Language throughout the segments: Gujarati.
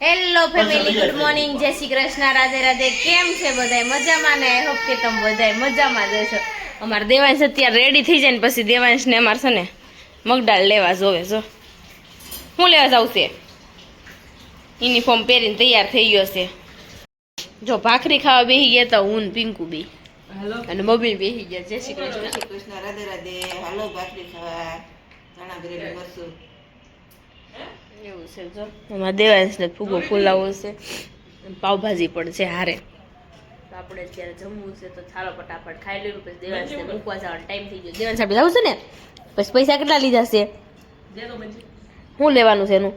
હેલો ફેમિલી, ગુડ મોર્નિંગ, જય શ્રી કૃષ્ણ, રાધે રાધે. કેમ છે બધાય? મજામાં ને? આઈ હોપ કે તમે બધાય મજામાં જ હશો. અમારે દેવાંશ અત્યારે રેડી થઈ જાય ને પછી દેવાંશને અમારે છે ને મગડાળ લેવા જોવે. જો હું લેવા જાઉં છે, યુનિફોર્મ પહેરીને તૈયાર થઈ ગયો છે. જો ભાખરી ખાવા બેસી ગયા તા હું ને પિંકુ બી, અને મમ્મી બેસી ગયા. જય શ્રી કૃષ્ણ. જય શ્રી કૃષ્ણ, રાધે રાધે. હાલો ભાખરી ખાવા, ચણા ભરેલું મરસું. એવું છે. જો એમાં દેવાંશને ફૂગો ફૂલાવો છે, પાવભાજી પણ છે હારે. તો આપણે અત્યારે જમવું છે, તો ચાલો ફટાફટ ખાઈ લેવું. પછી દેવાંશને મૂકવા જવાનો ટાઈમ થઈ ગયો. દેવાંશ આપણે જવું છે ને, પછી પૈસા કેટલા લીધા છે? શું લેવાનું છે એનું?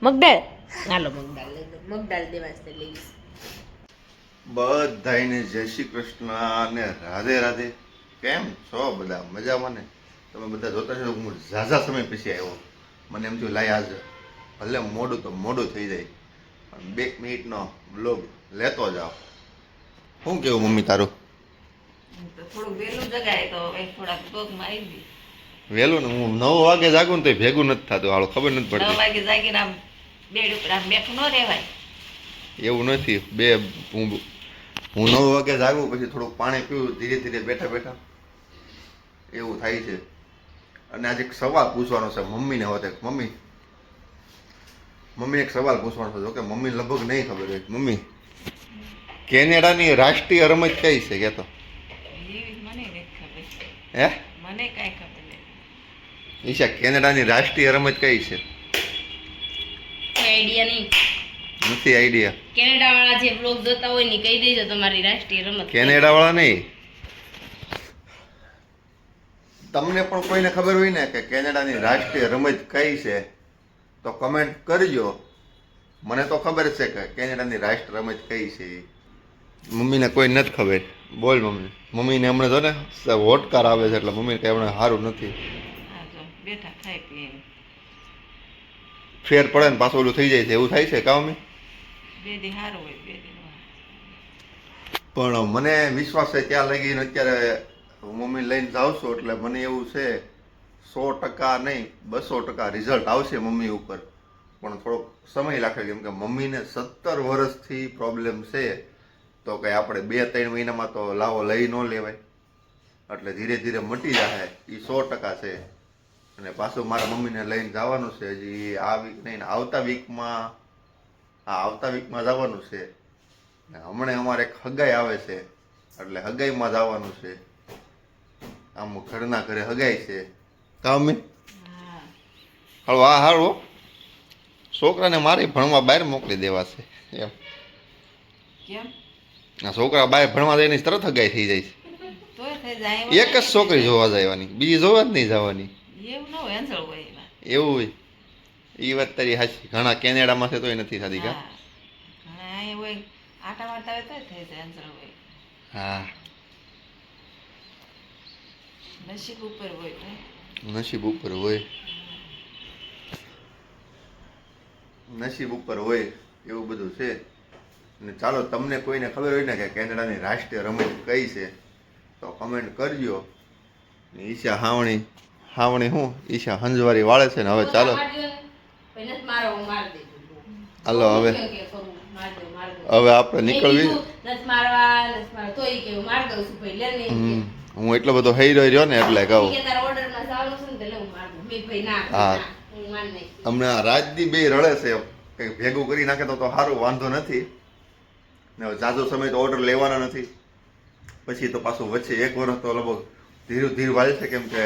મગદાળ. હાલો મગદાળ લઈ લો. મગદાળ દેવાંશને લઈશ. બધાયને જય શ્રી કૃષ્ણ અને રાધે રાધે. કેમ છો બધા? મજામાં ને? તમે બધા જોતા છો. હું ઝાઝા સમય પછી આવ્યો. મને એમ થયું લાય આજ ભલે મોડું તો મોડું થઈ જાય, પણ 2 મિનિટનો બ્લોગ લેતો જાઓ. શું કેવું મમ્મી તારું? તો થોડું વહેલું જગાય તો થોડાક પગમાં આવી ગઈ. વહેલું ને હું 9 વાગે જાગું ને તો ભેગું નથી થતું. હાલો ખબર નથી 9 પડતી. વાગે જાગીને આમ બેડ ઉપર આમ બેઠું ન રહેવાય. એવું નથી. હું 9 વાગે જાગું પછી થોડુંક પાણી પીવું ધીરે ધીરે બેઠા બેઠા, એવું થાય છે. અને આજે એક સવાલ પૂછવાનો છે મમ્મીને. હોતે મમ્મી એક સવાલ પૂછવાનો છે. જોકે મમ્મી લગભગ નહીં ખબર હોય. મમ્મી, કેનેડાની રાષ્ટ્રીય રમત કઈ છે કે? તો એવી મને નથી ખબર. હે મને કાંઈ ખબર નહીં. ઈશા, કેનેડાની રાષ્ટ્રીય રમત કઈ છે? આઈડિયા નહીં. નથી આઈડિયા. કેનેડા વાળા જે બ્લોગ જોતા હોય ને કહી દેજો તમારી રાષ્ટ્રીય રમત. કેનેડા વાળા નહીં, તમને પણ કોઈને ખબર હોય ને કે કેનેડાની રાષ્ટ્રીય રમત કઈ છે તો કમેન્ટ કરજો. મને તો ખબર છે કે કેનેડાની રાષ્ટ્રીય રમત કઈ છે. મમ્મીને કોઈ નથી ખબર. બોલ મમ્મી. મમ્મીને હમણાં જો ને હોટકાર આવે છે એટલે મમ્મીને કંઈ હમણાં સારું નથી. હા જો બેઠા ખાઈ પીને ફેર પડે ને પાછું ઓલું થઈ જાય છે, એવું થાય છે કા મમ્મી? બે દી સારું હોય, બે દી પણ મને વિશ્વાસ છે ત્યાં લગીને અત્યારે હું મમ્મી લઈને જાઉં છું એટલે મને એવું છે 100% નહીં 200% રિઝલ્ટ આવશે મમ્મી ઉપર. પણ થોડોક સમય લાગે, કેમ કે મમ્મીને 17 વર્ષથી પ્રોબ્લેમ છે. તો કંઈ આપણે 2-3 મહિનામાં તો લાવો લઈ ન લેવાય. એટલે ધીરે ધીરે મટી જાય એ 100% છે. અને પાછું મારા મમ્મીને લઈને જવાનું છે હજી આ વીક નહીં, આવતા વીકમાં જવાનું છે. હમણાં અમારે એક હગાઈ આવે છે એટલે હગાઈમાં જવાનું છે. આમ ઘરના ઘરે હગાઈ છે કામ. હાલો આ હારો છોકરાને મારે ભણવા બહાર મોકલી દેવા છે એમ. કેમ? આ છોકરા બહાર ભણવા જઈને તરત હગાઈ થઈ જાય છે. તોય થઈ જાય. એક જ છોકરી જોવા જવાની, બીજી જોવા જ નહીં જવાની. એવું ન હોય, અંસળ હોય એમાં. એવું હોય. એ વાત તારી સાચી. ઘણા કેનેડામાં છે તોય નથી થતી કા? હા. ઘણા અહીંયા હોય આટા વાટા હોય તોય થઈ જાય, અંસળ હોય. હા, નસીબ ઉપર હોય ભાઈ. નસીબ ઉપર હોય. નસીબ ઉપર હોય એવું બધું છે. ને ચાલો, તમને કોઈને ખબર હોય ને કે કેનેડાની રાષ્ટ્રીય રમત કઈ છે તો કમેન્ટ કરજો. ને ઈશા હાવણી શું ઈશા હંજવારી વાળે છે ને. હવે ચાલો હાલો હવે આપણે નીકળવી. હું એટલો બધો હઈ રહ્યો ને એટલે કહું. હા, હમણાં રાજદી બે રડે છે, કંઈક ભેગું કરી નાખે તો સારું, વાંધો નથી. ને હવે જાજો સમય તો ઓર્ડર લેવાના નથી. પછી તો પાછું વચ્ચે 1 વર્ષ તો લગભગ ધીરે વાલે છે, કેમ કે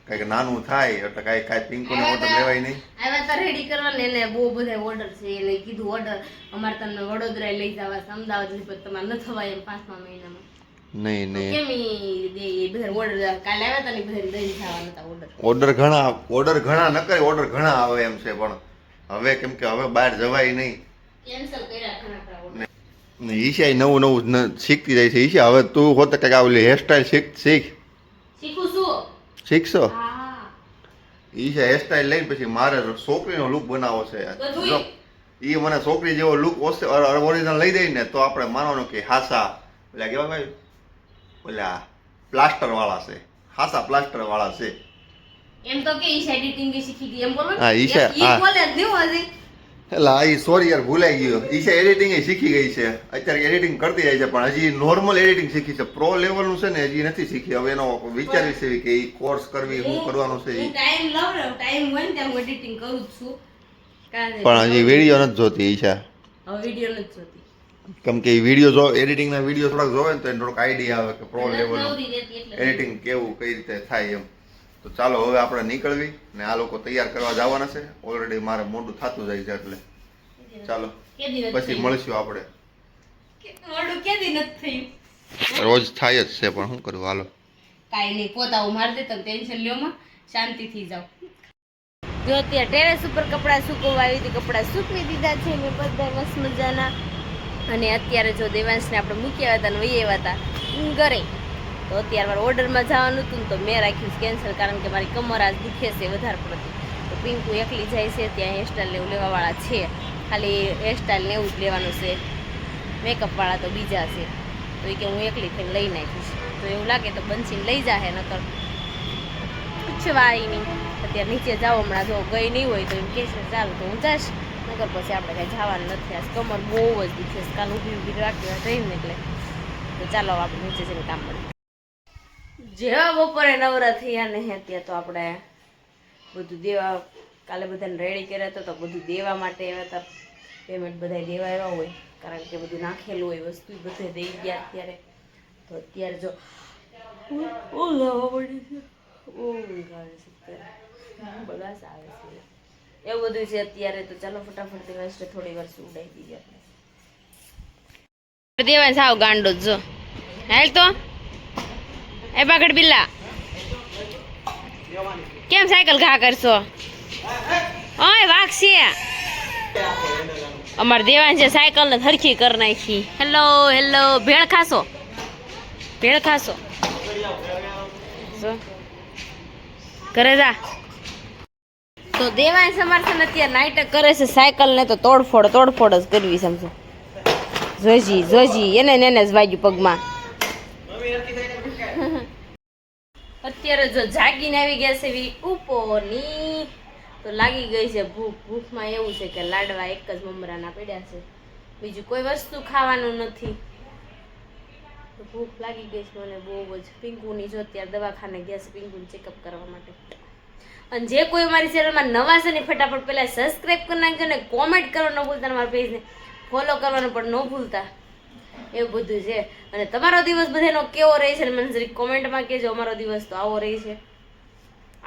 કંઈક નાનું થાય એટલે કાંઈ પિંકોને ઓર્ડર લેવાય નહીં. આવ્યા તા રેડી કરવાને, એને બહુ બધા ઓર્ડર છે. એને કીધું ઓર્ડર અમારે તમને વડોદરા લઈ જવા છે, અમદાવાદ લઈ, પણ તમારે ન થવાય એમ 5મા મહિનામાં. નહીં કેમ ઈ બધા ઓર્ડર કાલે આવ્યા તા ને બધા દઈ જવા નતા ઓર્ડર ઘણા ન કરે, ઓર્ડર ઘણા આવે એમ છે. પણ હવે કેમ કે હવે બહાર જવાય નહીં, કેન્સલ કર્યા ઘણા ખરા order. ને ઈશા નવું શીખતી જાય છે. ઈશા હવે તું હોતે કંઈક આવલી હેરસ્ટાઈલ શીખું છું. શીખશો? હા, ઈશા હેરસ્ટાઈલ લઈને પછી મારે છોકરીનો લુક બનાવવો છે. બધુંય. એ મને છોકરી જેવો લુક ઓરિજિનલ લઈ દઈ ને તો આપણે માનવાનું કે હાસા પેલા કેવા ભાઈ પેલા પ્લાસ્ટર વાળા છે, હાસા પ્લાસ્ટર વાળા છે. એમ તો કે ઈશા એડિટિંગ શીખી ગઈ એમ બોલો ને. હા, ઈશા, ઈ હા. બોલે જ નહીં હજી. એટલે આ સોરી યાર ભૂલાઈ ગયો. ઈશા એડિટિંગ શીખી ગઈ છે, અત્યારે એડિટિંગ કરતી જાય છે, પણ હજી નોર્મલ એડિટિંગ શીખી છે. પ્રો લેવલનું છે ને હજી નથી શીખી. હવે એનો વિચારી છે કે ઈ કોર્સ કરવી, શું કરવાનું છે ઈ. ટાઈમ લઉં ને ટાઈમ હોય ને ત્યાં હું એડિટિંગ કરું જ છું. પણ હજી વિડીયો નથી જોતી ઈશા, હવે વિડીયો નથી જોતી. કેમ કે વિડીયો જો એડિટિંગના વિડીયો થોડાક જોવે ને તો એને થોડોક આઈડિયા આવે કે પ્રો લેવલનું નવરી રહેતી એટલે એડિટિંગ કેવું કઈ રીતે થાય એમ. તો ચાલો હવે આપણે નીકળવી ને આ લોકો તૈયાર કરવા જવાના છે. ઓલરેડી મારે મોડું થતું જાય છે એટલે ચાલો કેદી નથી પછી થયું? મળશું આપણે. મોડું કેદી નથી થયું? રોજ થાય જ છે પણ શું કરવું, હાલો. કાંઈ નહીં, પોતા હું મારી દે તમે ટેન્શન લ્યો માં, શાંતિથી જાઓ. જો અત્યારે ટેરેસ ઉપર કપડાં સુકવવા આવી હતી, કપડાં સૂકવી દીધા છે મેં બધા મસ્ત મજાના. અને અત્યારે જો દેવાંશને આપણે મૂકી આવ્યા હતા ને વહી આવ્યા હતા ઘરે. તો અત્યારે મારે ઓર્ડરમાં જવાનું હતું ને તો મેં રાખ્યું કેન્સલ, કારણ કે મારી કમર આજ દુખે છે વધારે પડતી. તો પિંકુ એકલી જાય છે, ત્યાં હેરસ્ટાઈલ એવું લેવાવાળા છે, ખાલી હેરસ્ટાઈલ ને એવું જ લેવાનું છે, મેકઅપવાળા તો બીજા છે. તો એ કે હું એકલી થઈને લઈ નાખીશ. તો એવું લાગે તો બંસીને લઈ જાહે, નકર પૂછવાય નહીં. અત્યારે નીચે જાઓ, હમણાં જો ગઈ નહીં હોય તો એમ કહેશે ચાલો તો હું જાશ, નકર પછી આપણે કાંઈ જવાનું નથી. આજ કમર બહુ જ દુખે છે, કાલ ઊભી ઊભી રાખી રહીને એટલે. તો ચાલો આપણે નીચે જઈને કામ કરીએ. જેવા બપોરે નવરા થયા ને ત્યાં તો આપણે બધું દેવા, કાલે બધાને રેડી કર્યા હતા તો બધું દેવા માટે આવ્યા હતા. પેમેન્ટ બધા દેવા આવ્યા હોય, કારણ કે બધું નાખેલું હોય, વસ્તુ બધે દઈ ગયા અત્યારે. તો અત્યારે જો ઊંઘ આવવા પડી છે, ઊંઘ આવે છે અત્યારે, બગાસ આવે છે, એવું બધું છે અત્યારે. તો ચાલો ફટાફટ દિવસ થોડી વાર ઉડાઈ દઈએ આપણે. દેવાય સાવ ગાંડો જો હાલ તો એ પાકડ બિલ્લા કેમ સાયકલ ઘા કરશો? ઓય વાઘ છે અમાર દેવાન છે, સાયકલ ને હરખી કરી નાખી. હેલો હેલો, ભેળ ખાશો? ભેળ ખાશો? ઘરે જા. તો દેવાન સમર્થન અત્યારે નાટક કરે છે, સાયકલ ને તો તોડફોડ જ કરવી સમજો. જોજી જોજી એને જ વાગ્યું પગમાં. અત્યારે જો જાગીને આવી ગયા છે એવી ઉપોની, તો લાગી ગઈ છે ભૂખ. ભૂખમાં એવું છે કે લાડવા એક જ મમરાના પડ્યા છે, બીજું કોઈ વસ્તુ ખાવાનું નથી. તો ભૂખ લાગી ગઈ છે મને બહુ જ. પિંકુની જો અત્યારે દવાખાને ગયા છે પિંકુને ચેકઅપ કરવા માટે. અને જે કોઈ અમારી ચેનલમાં નવા છે ને ફટાફટ પહેલા સબસ્ક્રાઈબ કરી નાખજો ને કોમેન્ટ કરવાનું ન ભૂલતા, અમારા પેજને ફોલો કરવાનું પણ ન ભૂલતા. એવું બધું છે. અને તમારો દિવસ બધાનો કેવો રહે છે મને જરી કોમેન્ટમાં કહેજો. અમારો દિવસ તો આવો રહે છે,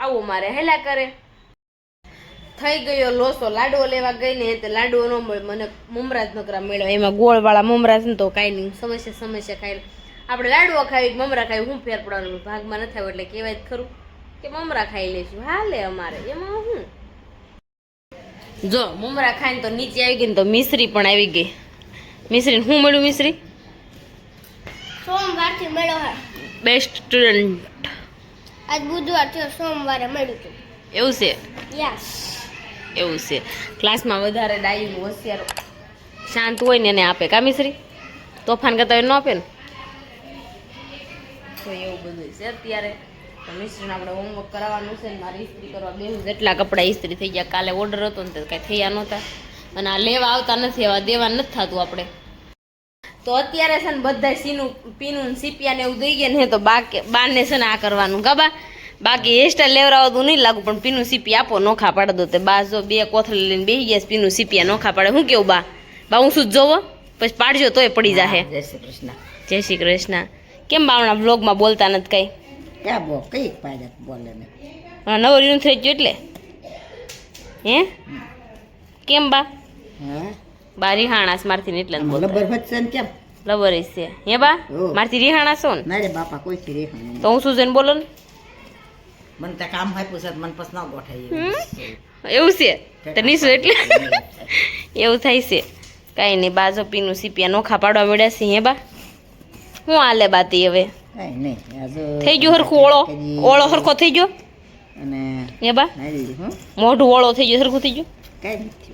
આવું મારે હેલા કરે. થઈ ગયો લોસો, લાડવો લેવા ગઈ ને તે લાડવો ન મળે મને, મમરા જ નકરા મળ્યો. એમાં ગોળવાળા મમરા છે ને તો કાંઈ નહીં, સમસ્યા ખાઈ આપણે લાડવો ખાવી મમરા ખાવી શું ફેર પડવાનું? ભાગમાં ન થાય એટલે કહેવાય જ ખરું કે મમરા ખાઈ લઈશું, હાલે અમારે એમાં શું. જો મમરા ખાઈને તો નીચે આવી ગઈ ને તો મિશ્રી પણ આવી ગઈ. મિશ્રીને શું મળ્યું? મિશ્રી સોમવારથી મળ્યો હે. Best student. આજ બુધવાર થયો, સોમવારે મળ્યું હતું. એવું છે? યસ. એવું છે. ક્લાસમાં વધારે ડાયું હોશિયાર શાંત હોય ને એને આપે કા મિશ્રી? તોફાન કરતા હોય ન આપે ને. તો એવું બધું છે અત્યારે. તો મિશ્રીને આપણે હોમવર્ક કરાવવાનું છે ને મારે ઇસ્ત્રી કરવા બેહું. જેટલા કપડાં ઇસ્ત્રી થઈ ગયા, કાલે ઓર્ડર હતો ને તો કાંઈ થયા નહોતા, અને આ લેવા આવતા નથી, એવા દેવા નથી થતું આપણે. તો અત્યારે છે ને બધા સીનું પીનું સીપિયા ને એવું દઈ ગયા ને તો બાને છે ને આ કરવાનું ગાબા. બાકી હેરસ્ટાઈલ લેવડાવતું નહીં લાગુ, પણ પીનું સીપી આપો નોખા પાડ દો. તે બા જો 2 કોથળી લઈને બેસી ગયા, પીનું સીપિયા નોખા પાડે. શું કેવું બા? હું શું જોવો પછી પાડજો તોય પડી જાહે. જય શ્રી કૃષ્ણ. જય શ્રી કૃષ્ણ. કેમ બાવણા વ્લોગમાં બોલતા નથી કઈ? ક્યાં કઈ પાડે બોલે ને? નવરીનું થઈ ગયું એટલે હે? કેમ બા? હા બા રિહાણાસ મારથી એટલે જ બોલતા. લબર વચ્ચે ને કેમ લબર છે હે બા? હો. મારથી રિહાણા છો ને ના રે બાપા કોઈ થી રે તો હું શું જઈને બોલો ને. મને તો કામ આપ્યું છે મને પછી ન ગોઠાય એવું છે તો નીસું એટલે એવું થાય છે. કાંઈ નહીં, બાજો પીનું સીપિયા નોખા પાડવા મળ્યા છે હે બા? શું હાલે બાતી હવે? કઈ નહીં આજે થઈ ગયો હરખું? ઓળો હરખો થઈ ગયો અને હે બા? નાઈ હું મોઢું ઓળો થઈ ગયો, હરખું થઈ ગયું? કઈ નથી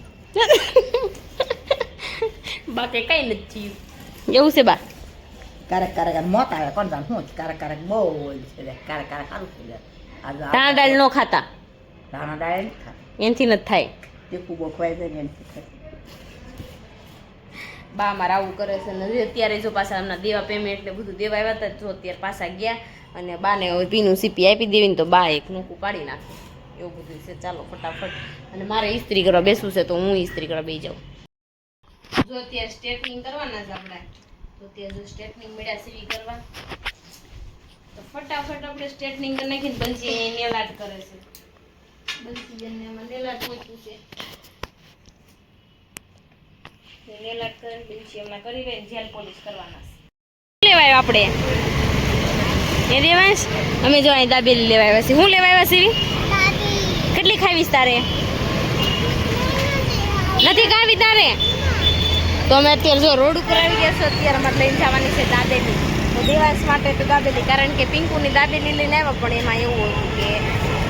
બાકી કઈ નથી થયું. એવું છે બા? ક્યારેક મોત આવે કોણ જાણ હું ક્યારેક બહુ હોય છે ક્યારેક સારું થઈ જાય. આજે ધાણા દાળ ન ખાતા? ધાણા દાળ નથી ખાતા, એનથી નથી થાય. તીખું બહુ ખવાય જાય ને એનાથી થાય. બા મારા આવું કરે છે ને હજી અત્યારે જો પાછા હમણાં દેવા પેમેન્ટ એટલે બધું દેવા આવ્યા હતા જો અત્યારે પાછા ગયા અને બાને હવે ભીનું સીપી આપી દેવી ને તો બા એક નોકું પાડી નાખે એવું બધું છે. ચાલો ફટાફટ અને મારે ઇસ્ત્રી કરવા બેસવું છે તો હું ઇસ્ત્રી કરવા બેસી જાઉં. જો અત્યારે સ્ટ્રેટનિંગ કરવાના છે આપણે તો અત્યારે જો સ્ટ્રેટનિંગ મળ્યા સીવી કરવા તો ફટાફટ આપણે સ્ટ્રેટનિંગ કરી નાખીને બંસી નેલ આર્ટ કરે છે. બંસી જણને એમાં નેલ આર્ટ મૂક્યું છે. નેલ આર્ટ કરીને બંસી હમણાં કરી લઈને જેલ પોલિશ કરવાના છે. લેવાય આપણે એ દેવાંશ અમે જો અહીં દાબેલી લેવા આવ્યા છીએ. હું લેવા આવ્યા છીએ? કેટલી ખાવીશ તારે? નથી ખાવી તારે? તો અમે અત્યારે જો રોડ ઉપર આવી ગયા છો. અત્યારે અમારે લઈને જવાની છે દાબેલી. તો દેવાંશ માટે તો દાબેલી, કારણ કે પિંકુની દાબેલી લઈને આવ્યા પણ એમાં એવું હતું કે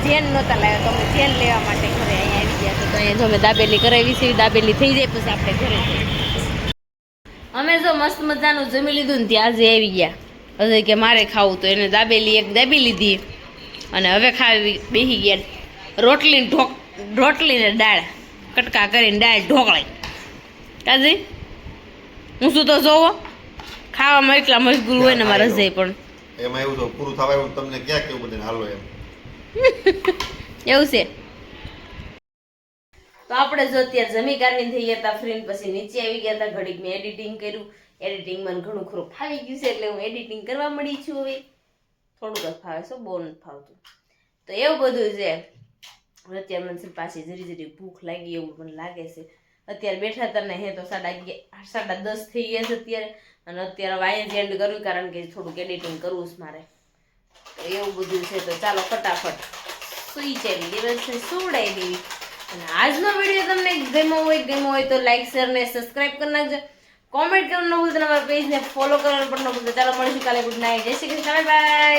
જેન નહોતા લાવ્યા તો અમે જેન લેવા માટે ઘરે અહીંયા આવી ગયા. તો અહીંયા જો અમે દાબેલી કરાવી છે. દાબેલી થઈ જાય પછી આપણે ઘરે જઈએ. અમે જો મસ્ત મજાનું જમી લીધું ને ત્યાં આજે આવી ગયા. હજી કે મારે ખાવું તો એને દાબેલી એક દાબી લીધી અને હવે ખાવી બેસી ગયા રોટલી ને દાળ કટકા કરીને દાળ ઢોકળી. કાજી હું શું તો જોવો ખાવામાં એટલા મજબૂર હોય ને મારા રજાઈ પણ એમાં એવું તો પૂરું થવા એવું તમને ક્યાં કેવું બધાને હાલો એમ એવું છે. તો આપણે જો અત્યારે જમી કાઢીને થઈ ગયા હતા ફ્રેન્ડ, પછી નીચે આવી ગયા હતા. ઘડીક મેં એડિટિંગ કર્યું. એડિટિંગ મને ઘણું ખરું ફાવી ગયું છે એટલે હું એડિટિંગ કરવા મળી છું. હવે થોડુંક જ ફાવે છે, બહુ નથી ફાવતું. તો એવું બધું છે. અત્યારે મને પાછી જરી ભૂખ લાગી એવું મને લાગે છે. અત્યારે બેઠા હતા ને હે તો 10:30 થઈ ગયા છે અત્યારે. અને અત્યારે વાય જ એન્ડ કરવું કારણ કે થોડુંક એડિટિંગ કરવું છે મારે. તો એવું બધું છે. તો ચાલો ફટાફટ સુઈ ચાલી દિવસને સુવડાવી દેવી. અને આજનો વિડીયો તમને ગમ્યો હોય તો લાઈક શેર ને સબસ્ક્રાઈબ કરી નાખજો. કોમેન્ટ કરવાનું ન ભૂલતા, અમારા પેજને ફોલો કરવાનું પણ ન ભૂલતા. ચાલો મળીશું કાલે. ગુડ નાઇટ, જય શ્રી કૃષ્ણ, બાય બાય.